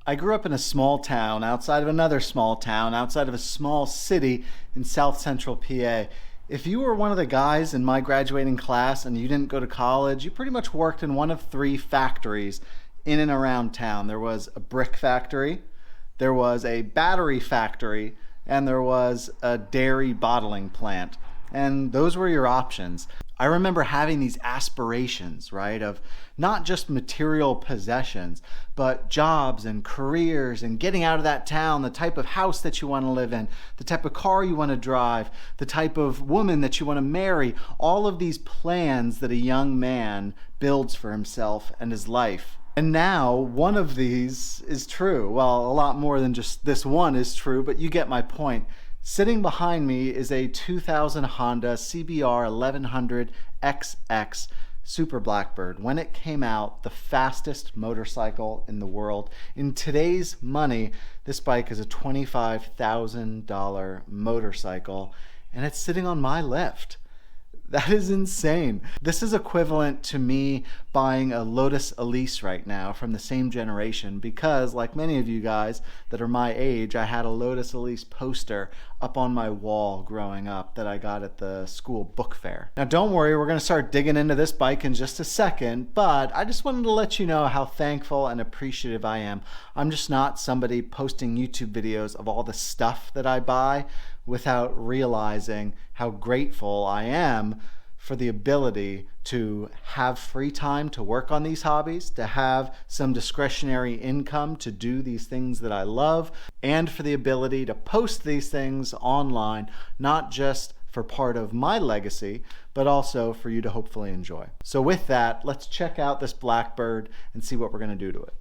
I grew up in a small town outside of another small town outside of a small city in South Central PA. If you were one of the guys in my graduating class and you didn't go to college, you pretty much worked in one of three factories in and around town. There was a brick factory, there was a battery factory, and there was a dairy bottling plant. And those were your options. I remember having these aspirations, right, of not just material possessions, but jobs and careers and getting out of that town, the type of house that you want to live in, the type of car you want to drive, the type of woman that you want to marry, all of these plans that a young man builds for himself and his life. And now one of these is true. Well, a lot more than just this one is true, but you get my point. Sitting behind me is a 2000 Honda CBR1100XX Super Blackbird. When it came out, the fastest motorcycle in the world. In today's money, this bike is a $25,000 motorcycle, and it's sitting on my lift. That is insane. This is equivalent to me buying a Lotus Elise right now from the same generation because, like many of you guys that are my age, I had a Lotus Elise poster up on my wall growing up that I got at the school book fair. Now don't worry, we're going to start digging into this bike in just a second, but I just wanted to let you know how thankful and appreciative I am. I'm just not somebody posting YouTube videos of all the stuff that I buy without realizing how grateful I am for the ability to have free time to work on these hobbies, to have some discretionary income to do these things that I love, and for the ability to post these things online, not just for part of my legacy, but also for you to hopefully enjoy. So with that, let's check out this Blackbird and see what we're going to do to it.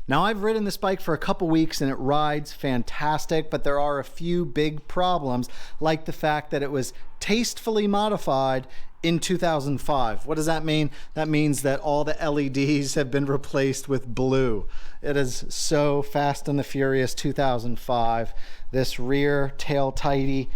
Now, I've ridden this bike for a couple weeks and it rides fantastic, but there are a few big problems, like the fact that it was tastefully modified in 2005. What does that mean? That means that all the LEDs have been replaced with blue. It is so Fast and the Furious 2005. This rear tail tighty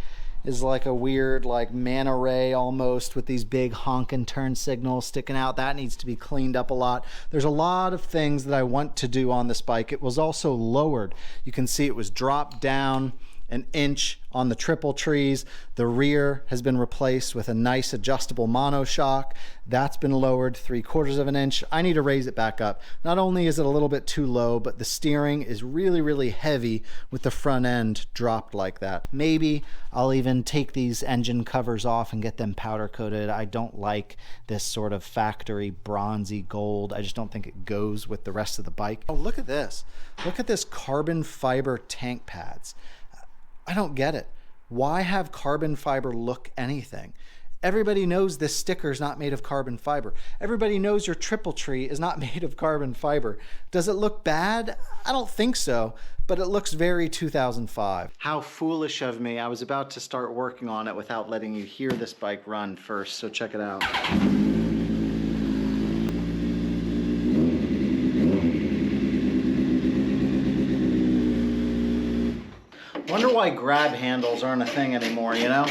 is like a weird like manta ray almost with these big honk and turn signals sticking out. That needs to be cleaned up a lot. There's a lot of things that I want to do on this bike. It was also lowered. You can see it was dropped down an inch on the triple trees. The rear has been replaced with a nice adjustable monoshock. That's been lowered 3/4 of an inch. I need to raise it back up. Not only is it a little bit too low, but the steering is really, really heavy with the front end dropped like that. Maybe I'll even take these engine covers off and get them powder coated. I don't like this sort of factory bronzy gold. I just don't think it goes with the rest of the bike. Oh, look at this. Look at this carbon fiber tank pads. I don't get it. Why have carbon fiber look anything? Everybody knows this sticker is not made of carbon fiber. Everybody knows your triple tree is not made of carbon fiber. Does it look bad? I don't think so, but it looks very 2005. How foolish of me. I was about to start working on it without letting you hear this bike run first, so check it out. Wonder why grab handles aren't a thing anymore, you know?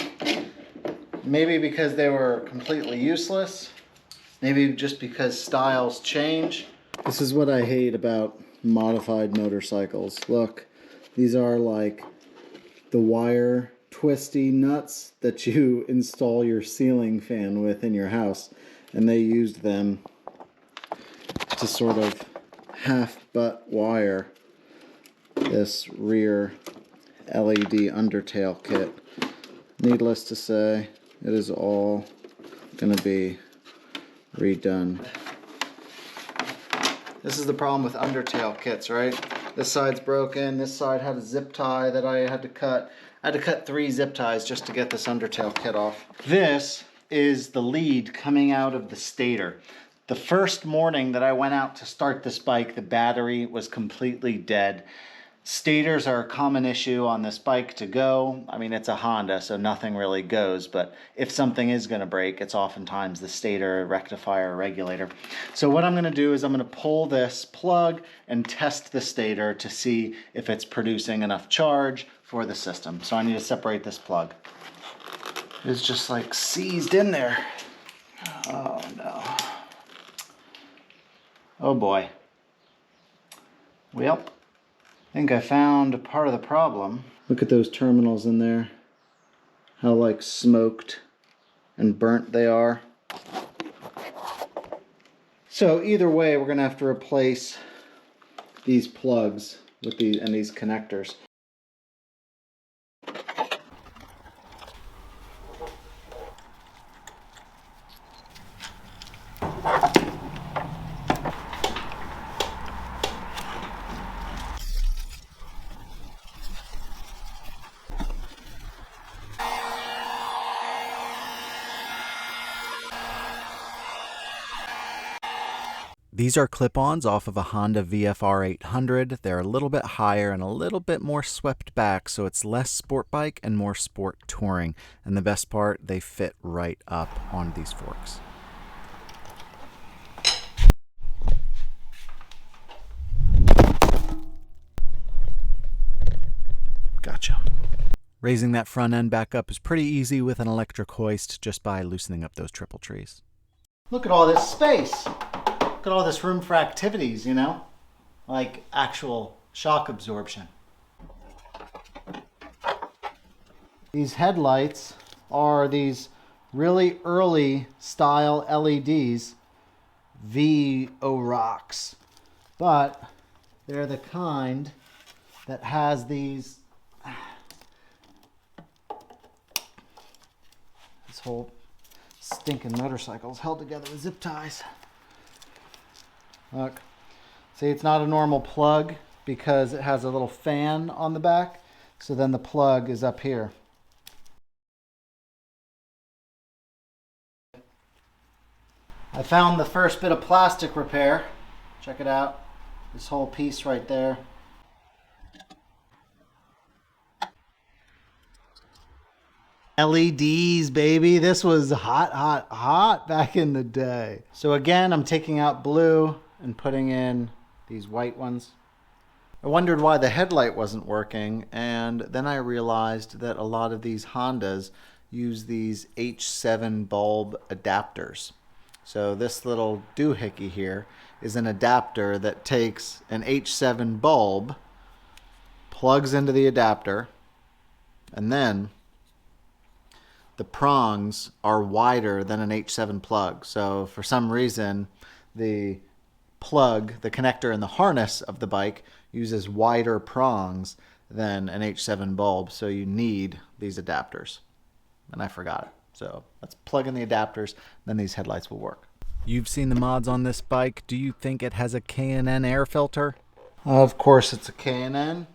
Maybe because they were completely useless. Maybe just because styles change. This is what I hate about modified motorcycles. Look, these are like the wire twisty nuts that you install your ceiling fan with in your house. And they used them to sort of half-butt wire this rear LED undertail kit. Needless to say, it is all going to be redone. This is the problem with undertail kits, right? This side's broken, this side had a zip tie that I had to cut. I had to cut 3 zip ties just to get this undertail kit off. This is the lead coming out of the stator. The first morning that I went out to start this bike, the battery was completely dead. Stators are a common issue on this bike to go. I mean, it's a Honda, so nothing really goes, but if something is going to break, it's oftentimes the stator, rectifier, regulator. So what I'm going to do is I'm going to pull this plug and test the stator to see if it's producing enough charge for the system. So I need to separate this plug. It's just like seized in there. Oh no. Oh boy. Well, think I found part of the problem. Look at those terminals in there. How like smoked and burnt they are. So either way, we're gonna have to replace these plugs with these connectors. These are clip-ons off of a Honda VFR800. They're a little bit higher and a little bit more swept back, so it's less sport bike and more sport touring. And the best part, they fit right up on these forks. Gotcha. Raising that front end back up is pretty easy with an electric hoist just by loosening up those triple trees. Look at all this space. Look at all this room for activities, you know? Like actual shock absorption. These headlights are these really early style LEDs, VO-Rocks. But they're the kind that has these... This whole stinking motorcycle is held together with zip ties. Look, see, it's not a normal plug because it has a little fan on the back. So then the plug is up here. I found the first bit of plastic repair. Check it out. This whole piece right there. LEDs, baby. This was hot, hot, hot back in the day. So again, I'm taking out blue and putting in these white ones. I wondered why the headlight wasn't working, and then I realized that a lot of these Hondas use these H7 bulb adapters. So this little doohickey here is an adapter that takes an H7 bulb, plugs into the adapter, and then the prongs are wider than an H7 plug. So for some reason, the plug, the connector in the harness of the bike uses wider prongs than an H7 bulb. So you need these adapters. And I forgot it. So let's plug in the adapters, then these headlights will work. You've seen the mods on this bike. Do you think it has a K&N air filter? Of course it's a K&N.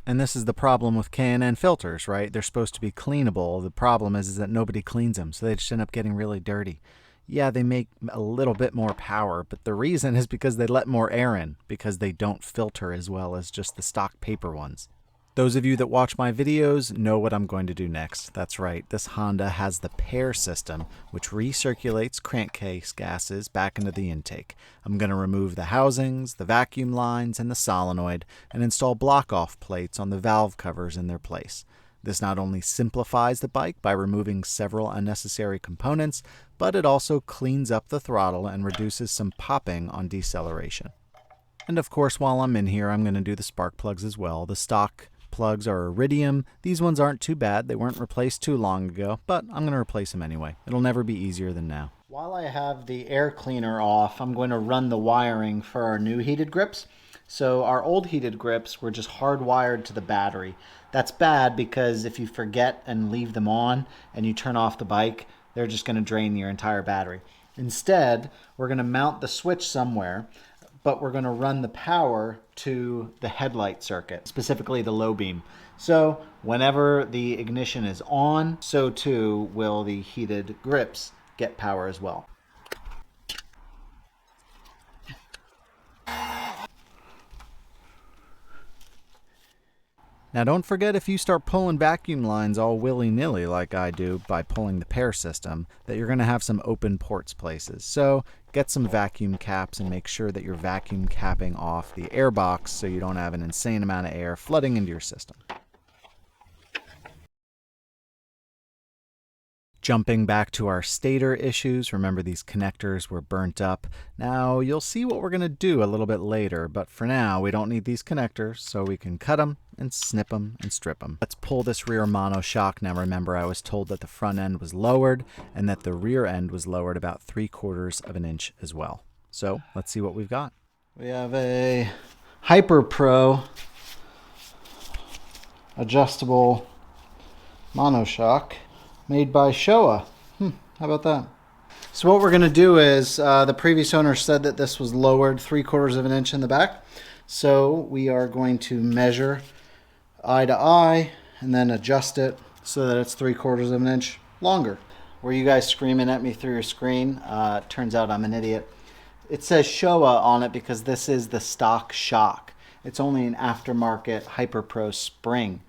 And this is the problem with K&N filters, right? They're supposed to be cleanable. The problem is that nobody cleans them, so they just end up getting really dirty. Yeah, they make a little bit more power, but the reason is because they let more air in, because they don't filter as well as just the stock paper ones. Those of you that watch my videos know what I'm going to do next. That's right, this Honda has the PAIR system, which recirculates crankcase gases back into the intake. I'm going to remove the housings, the vacuum lines, and the solenoid, and install block-off plates on the valve covers in their place. This not only simplifies the bike by removing several unnecessary components, but it also cleans up the throttle and reduces some popping on deceleration. And of course, while I'm in here, I'm going to do the spark plugs as well. The stock plugs are iridium. These ones aren't too bad. They weren't replaced too long ago, but I'm going to replace them anyway. It'll never be easier than now. While I have the air cleaner off, I'm going to run the wiring for our new heated grips. So our old heated grips were just hardwired to the battery. That's bad because if you forget and leave them on and you turn off the bike, they're just going to drain your entire battery. Instead, we're going to mount the switch somewhere, but we're going to run the power to the headlight circuit, specifically the low beam. So whenever the ignition is on, so too will the heated grips get power as well. Now don't forget, if you start pulling vacuum lines all willy-nilly like I do by pulling the PAIR system, that you're going to have some open ports places. So get some vacuum caps and make sure that you're vacuum capping off the air box so you don't have an insane amount of air flooding into your system. Jumping back to our stator issues, remember these connectors were burnt up. Now you'll see what we're going to do a little bit later, but for now we don't need these connectors, so we can cut them and snip them and strip them. Let's pull this rear monoshock. Now remember, I was told that the front end was lowered and that the rear end was lowered about 3/4 of an inch as well. So let's see what we've got. We have a Hyper Pro adjustable monoshock made by Showa. How about that? So what we're going to do is, the previous owner said that this was lowered 3/4 of an inch in the back. So we are going to measure eye to eye and then adjust it so that it's 3/4 of an inch longer. Were you guys screaming at me through your screen? Turns out I'm an idiot. It says Showa on it because this is the stock shock. It's only an aftermarket Hyper Pro spring.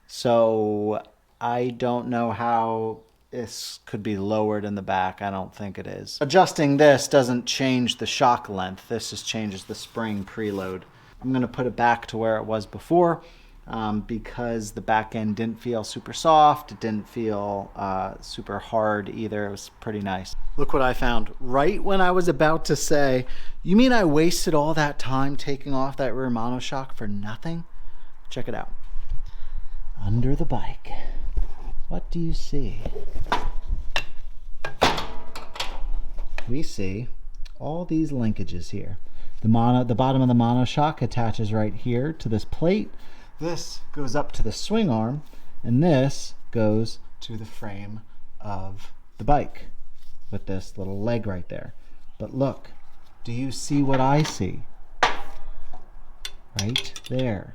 So I don't know how this could be lowered in the back. I don't think it is. Adjusting this doesn't change the shock length. This just changes the spring preload. I'm going to put it back to where it was before because the back end didn't feel super soft. It didn't feel super hard either. It was pretty nice. Look what I found. Right when I was about to say, you mean I wasted all that time taking off that rear monoshock for nothing? Check it out. Under the bike. What do you see? We see all these linkages here. The bottom of the monoshock attaches right here to this plate. This goes up to the swing arm, and this goes to the frame of the bike with this little leg right there. But look, do you see what I see? Right there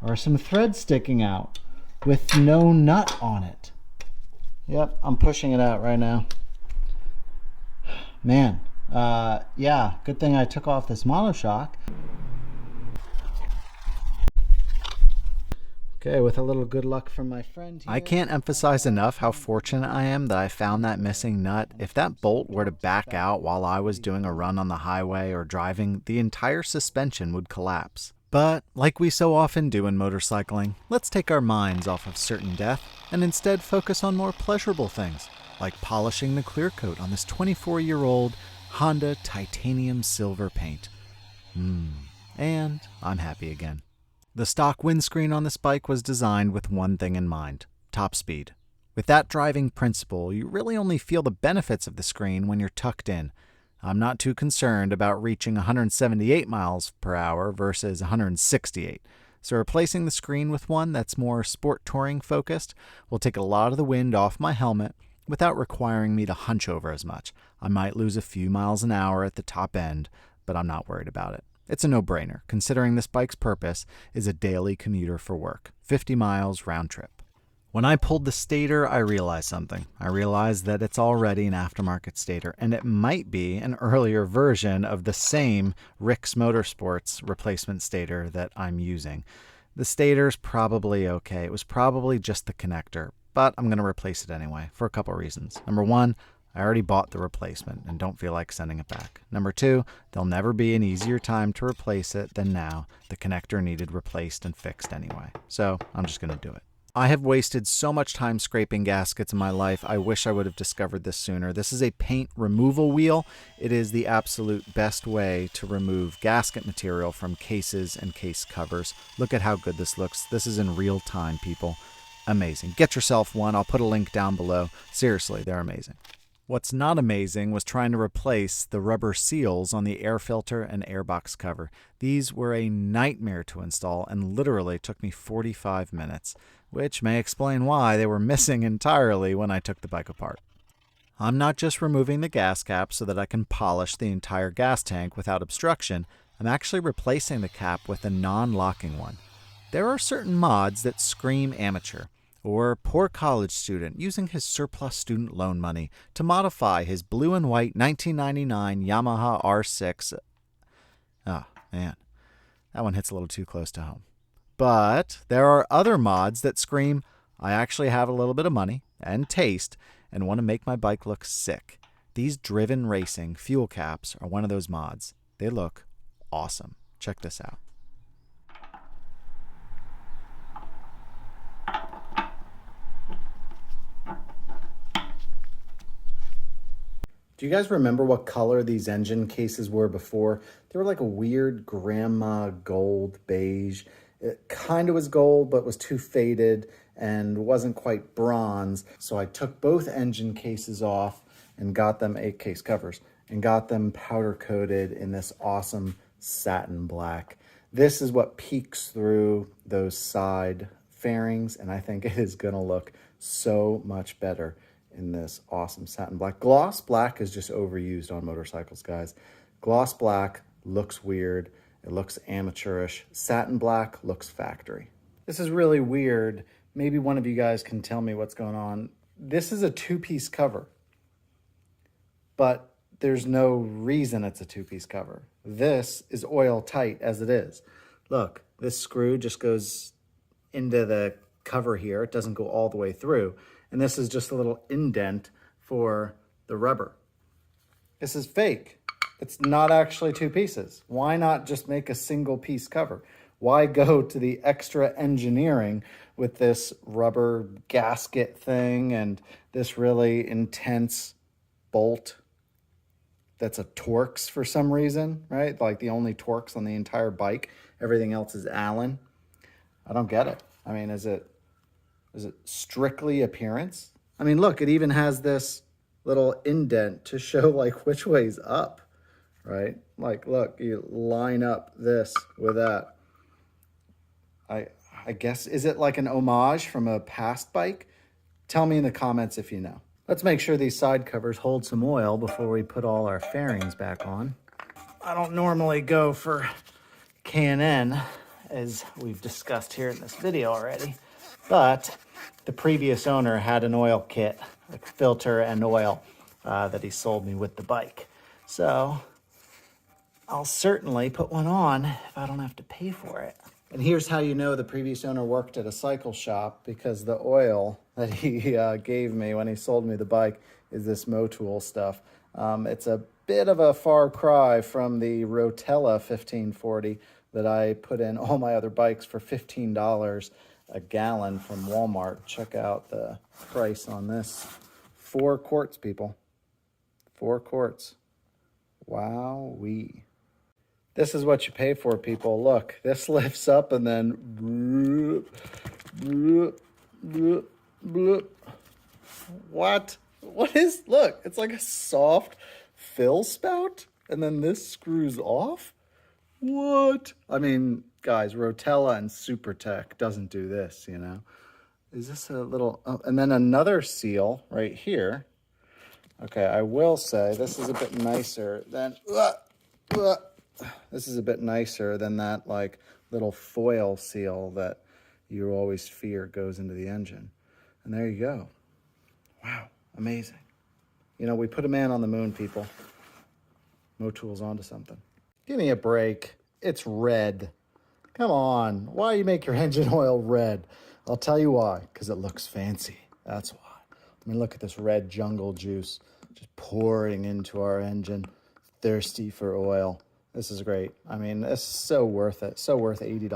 are some threads sticking out with no nut on it. Yep, I'm pushing it out right now. Man, yeah, good thing I took off this monoshock. Okay, with a little good luck from my friend here. I can't emphasize enough how fortunate I am that I found that missing nut. If that bolt were to back out while I was doing a run on the highway or driving, the entire suspension would collapse. But, like we so often do in motorcycling, let's take our minds off of certain death and instead focus on more pleasurable things, like polishing the clear coat on this 24-year-old Honda titanium silver paint. And I'm happy again. The stock windscreen on this bike was designed with one thing in mind: top speed. With that driving principle, you really only feel the benefits of the screen when you're tucked in. I'm not too concerned about reaching 178 miles per hour versus 168. So replacing the screen with one that's more sport touring focused will take a lot of the wind off my helmet without requiring me to hunch over as much. I might lose a few miles an hour at the top end, but I'm not worried about it. It's a no-brainer, considering this bike's purpose is a daily commuter for work, 50 miles round trip. When I pulled the stator, I realized something. I realized that it's already an aftermarket stator, and it might be an earlier version of the same Rick's Motorsports replacement stator that I'm using. The stator's probably okay. It was probably just the connector, but I'm going to replace it anyway for a couple reasons. Number one, I already bought the replacement and don't feel like sending it back. Number two, there'll never be an easier time to replace it than now. The connector needed replaced and fixed anyway, so I'm just going to do it. I have wasted so much time scraping gaskets in my life. I wish I would have discovered this sooner. This is a paint removal wheel. It is the absolute best way to remove gasket material from cases and case covers. Look at how good this looks. This is in real time, people. Amazing. Get yourself one. I'll put a link down below. Seriously, they're amazing. What's not amazing was trying to replace the rubber seals on the air filter and airbox cover. These were a nightmare to install and literally took me 45 minutes, which may explain why they were missing entirely when I took the bike apart. I'm not just removing the gas cap so that I can polish the entire gas tank without obstruction. I'm actually replacing the cap with a non-locking one. There are certain mods that scream amateur, or poor college student using his surplus student loan money to modify his blue and white 1999 Yamaha R6. Oh, man. That one hits a little too close to home. But there are other mods that scream, I actually have a little bit of money and taste and want to make my bike look sick. These Driven Racing fuel caps are one of those mods. They look awesome. Check this out. Do you guys remember what color these engine cases were before? They were like a weird grandma gold beige. It kind of was gold, but was too faded and wasn't quite bronze. So I took both engine cases off and got them 8-case covers and got them powder coated in this awesome satin black. This is what peeks through those side fairings, and I think it is gonna look so much better in this awesome satin black. Gloss black is just overused on motorcycles, guys. Gloss black looks weird. It looks amateurish. Satin black looks factory. This is really weird. Maybe one of you guys can tell me what's going on. This is a 2-piece cover, but there's no reason it's a 2-piece cover. This is oil tight as it is. Look, this screw just goes into the cover here. It doesn't go all the way through. And this is just a little indent for the rubber. This is fake. It's not actually 2 pieces. Why not just make a single piece cover? Why go to the extra engineering with this rubber gasket thing and this really intense bolt that's a Torx for some reason, right? Like the only Torx on the entire bike. Everything else is Allen. I don't get it. I mean, is it strictly appearance? I mean, look, it even has this little indent to show like which way's up, right? Like, look, you line up this with that. I guess, is it like an homage from a past bike? Tell me in the comments if you know. Let's make sure these side covers hold some oil before we put all our fairings back on. I don't normally go for K&N, as we've discussed here in this video already, but the previous owner had an oil kit, like filter and oil, that he sold me with the bike. So I'll certainly put one on if I don't have to pay for it. And here's how you know the previous owner worked at a cycle shop, because the oil that he gave me when he sold me the bike is this Motul stuff. It's a bit of a far cry from the Rotella 1540 that I put in all my other bikes for $15 a gallon from Walmart. Check out the price on this. 4 quarts, people. 4 quarts. Wowee. This is what you pay for, people. Look, this lifts up and then... What? What is... Look, it's like a soft fill spout, and then this screws off? What? I mean, guys, Rotella and SuperTech doesn't do this, you know? Is this a little... Oh, and then another seal right here. Okay, I will say this is a bit nicer than... This is a bit nicer than that, like, little foil seal that you always fear goes into the engine. And there you go. Wow, amazing. You know, we put a man on the moon, people. Motul's onto something. Give me a break. It's red. Come on. Why you make your engine oil red? I'll tell you why. Because it looks fancy. That's why. I mean, look at this red jungle juice just pouring into our engine. Thirsty for oil. This is great. I mean, this is so worth it. So worth $80.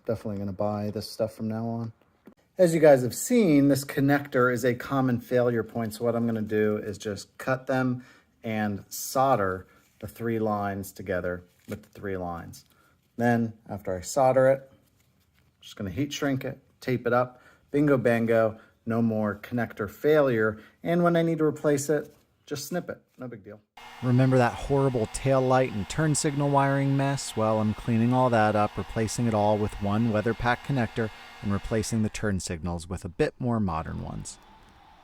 Definitely going to buy this stuff from now on. As you guys have seen, this connector is a common failure point. So what I'm going to do is just cut them and solder the 3 lines together with the 3 lines. Then after I solder it, I'm just going to heat shrink it, tape it up. Bingo bango. No more connector failure. And when I need to replace it, just snip it. No big deal. Remember that horrible tail light and turn signal wiring mess? Well, I'm cleaning all that up, replacing it all with one weather pack connector and replacing the turn signals with a bit more modern ones.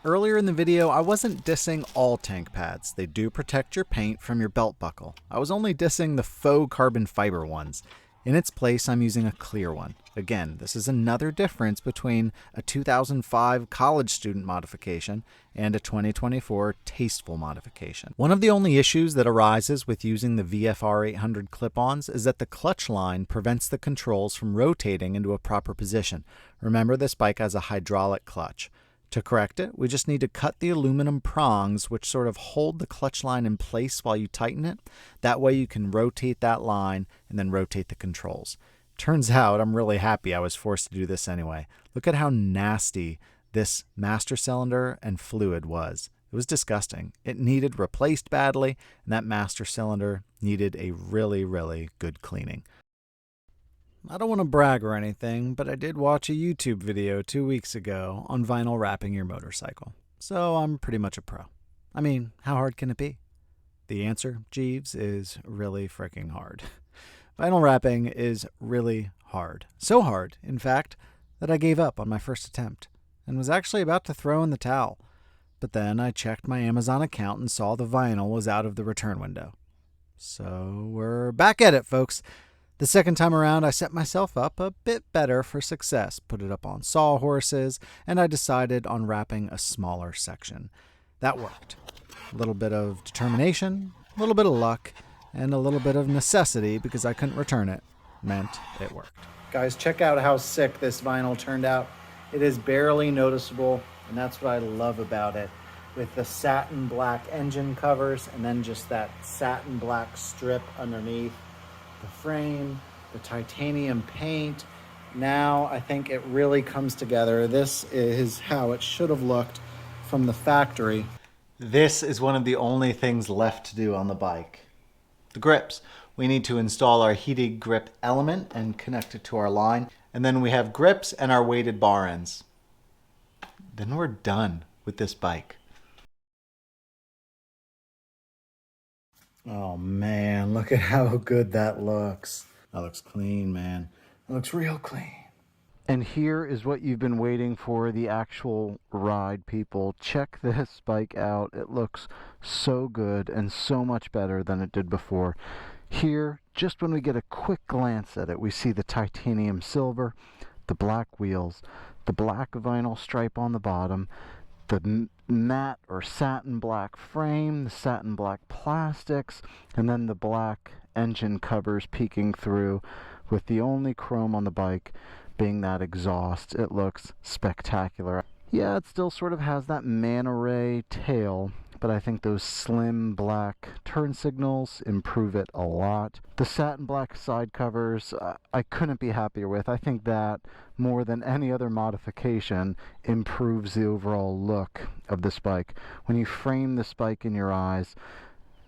Earlier in the video, I wasn't dissing all tank pads. They do protect your paint from your belt buckle. I was only dissing the faux carbon fiber ones. In its place, I'm using a clear one. Again, this is another difference between a 2005 college student modification and a 2024 tasteful modification. One of the only issues that arises with using the VFR800 clip-ons is that the clutch line prevents the controls from rotating into a proper position. Remember, this bike has a hydraulic clutch. To correct it, we just need to cut the aluminum prongs which sort of hold the clutch line in place while you tighten it. That way you can rotate that line and then rotate the controls. Turns out I'm really happy I was forced to do this anyway. Look at how nasty this master cylinder and fluid was. It was disgusting. It needed replaced badly, and that master cylinder needed a really, really good cleaning. I don't want to brag or anything, but I did watch a YouTube video 2 weeks ago on vinyl wrapping your motorcycle. So I'm pretty much a pro. I mean, how hard can it be? The answer, Jeeves, is really freaking hard. Vinyl wrapping is really hard. So hard, in fact, that I gave up on my first attempt and was actually about to throw in the towel. But then I checked my Amazon account and saw the vinyl was out of the return window. So we're back at it, folks. The second time around, I set myself up a bit better for success, put it up on sawhorses, and I decided on wrapping a smaller section. That worked. A little bit of determination, a little bit of luck, and a little bit of necessity because I couldn't return it meant it worked. Guys, check out how sick this vinyl turned out. It is barely noticeable, and that's what I love about it. With the satin black engine covers and then just that satin black strip underneath. The frame, the titanium paint. Now I think it really comes together. This is how it should have looked from the factory. This is one of the only things left to do on the bike. The grips. We need to install our heated grip element and connect it to our line. And then we have grips and our weighted bar ends. Then we're done with this bike. Oh man, look at how good that looks. That looks clean, man. That looks real clean. And here is what you've been waiting for, the actual ride, people. Check this bike out. It looks so good and so much better than it did before. Here, just when we get a quick glance at it, we see the titanium silver, the black wheels, the black vinyl stripe on the bottom, the matte or satin black frame, the satin black plastics, and then the black engine covers peeking through with the only chrome on the bike being that exhaust. It looks spectacular. Yeah, it still sort of has that manta ray tail, but I think those slim black turn signals improve it a lot. The satin black side covers, I couldn't be happier with. I think that, more than any other modification, improves the overall look of this bike. When you frame this bike in your eyes,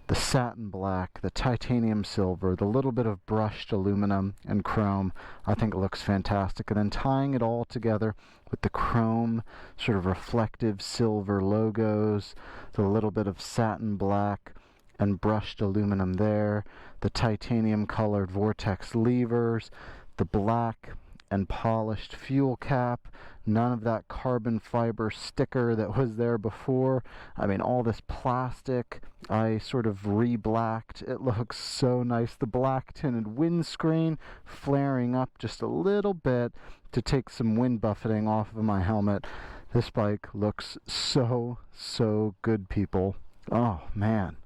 the satin black, the titanium silver, the little bit of brushed aluminum and chrome, I think it looks fantastic. And then tying it all together with the chrome, sort of reflective silver logos, the little bit of satin black and brushed aluminum there, the titanium colored vortex levers, the black and polished fuel cap, none of that carbon fiber sticker that was there before. I mean, all this plastic, I sort of re-blacked. It looks so nice. The black tinted windscreen flaring up just a little bit to take some wind buffeting off of my helmet. This bike looks so, so good, people. Oh, man.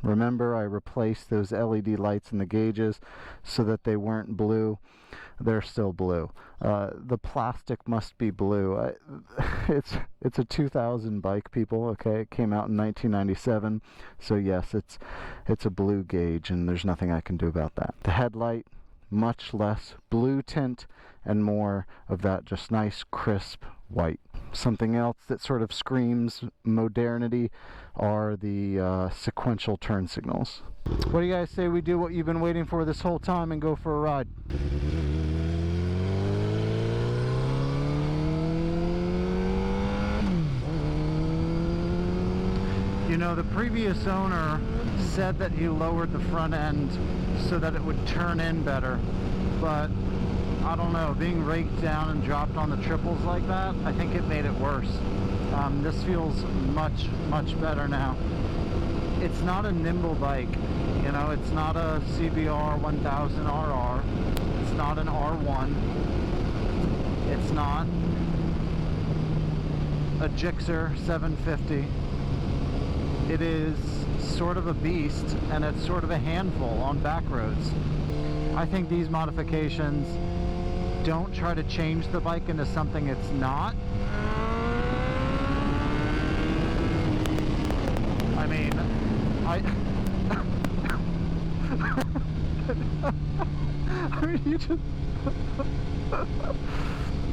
Remember, I replaced those LED lights in the gauges so that they weren't blue. They're still blue. The plastic must be blue. It's a 2000 bike, people. Okay, it came out in 1997, so yes, it's a blue gauge, and there's nothing I can do about that. The headlight, much less blue tint and more of that just nice crisp white. Something else that sort of screams modernity are the sequential turn signals. What do you guys say we do what you've been waiting for this whole time and go for a ride? You know, the previous owner said that he lowered the front end so that it would turn in better, but I don't know, being raked down and dropped on the triples like that, I think it made it worse. This feels much, much better now. It's not a nimble bike, you know, it's not a CBR1100RR, it's not an R1, it's not a Gixxer 750. It is sort of a beast, and it's sort of a handful on back roads. I think these modifications don't try to change the bike into something it's not. I mean, I mean, you just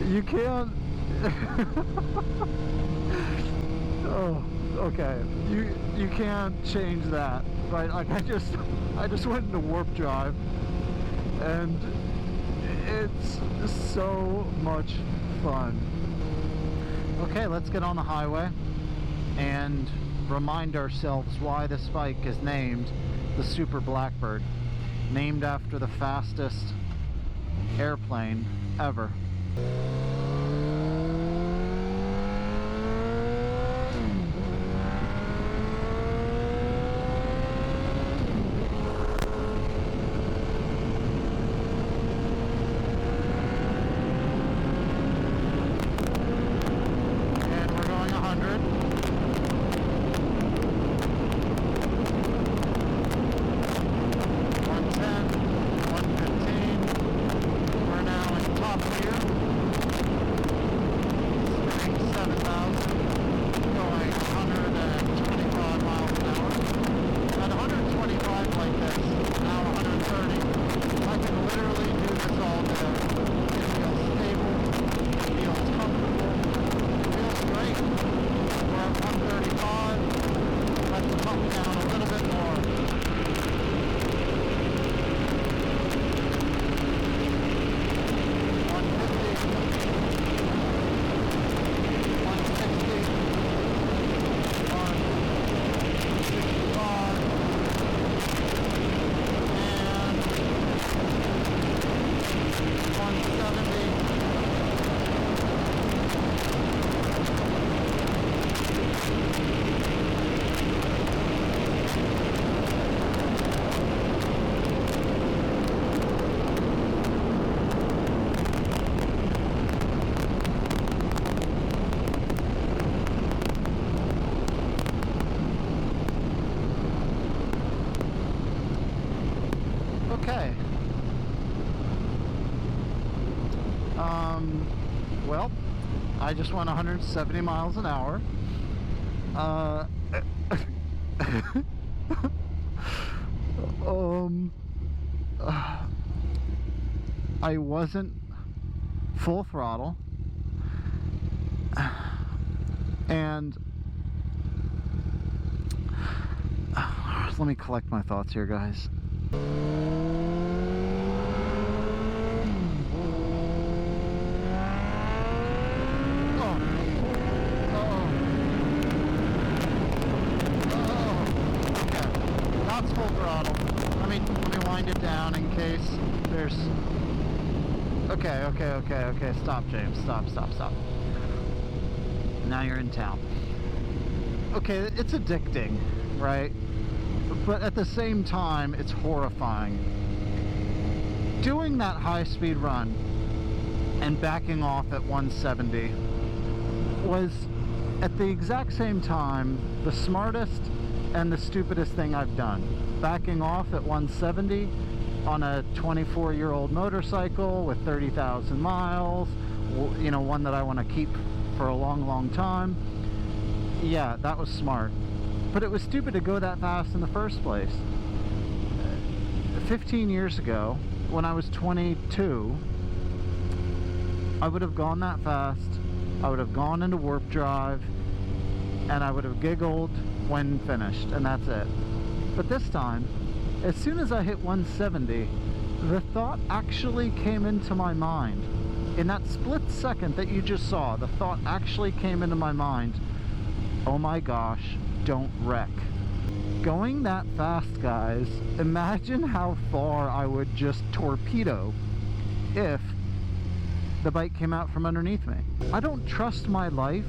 you can't. Oh. Okay, you can't change that, right? Like I just went into warp drive, and it's so much fun. Okay, let's get on the highway and remind ourselves why this bike is named the Super Blackbird, named after the fastest airplane ever. Okay. Well, I just went 170 miles an hour. I wasn't full throttle, and let me collect my thoughts here, guys. Full throttle. Let me wind it down in case there's... Okay. Stop, James. Stop. Now you're in town. Okay, it's addicting, right? But at the same time, it's horrifying. Doing that high-speed run and backing off at 170 was, at the exact same time, the smartest and the stupidest thing I've done. Backing off at 170 on a 24-year-old motorcycle with 30,000 miles, you know, one that I want to keep for a long time. Yeah, that was smart. But it was stupid to go that fast in the first place. 15 years ago, when I was 22, I would have gone that fast, I would have gone into warp drive, and I would have giggled when finished, and that's it. But this time, as soon as I hit 170, the thought actually came into my mind. In that split second that you just saw, the thought actually came into my mind, oh my gosh, don't wreck. Going that fast, guys, imagine how far I would just torpedo if the bike came out from underneath me. I don't trust my life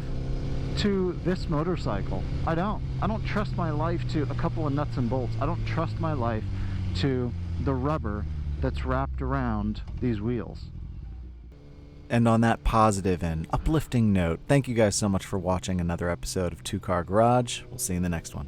to this motorcycle. I don't trust my life to a couple of nuts and bolts. I don't trust my life to the rubber that's wrapped around these wheels. And on that positive and uplifting note, thank you guys so much for watching another episode of Two Car Garage. We'll see you in the next one.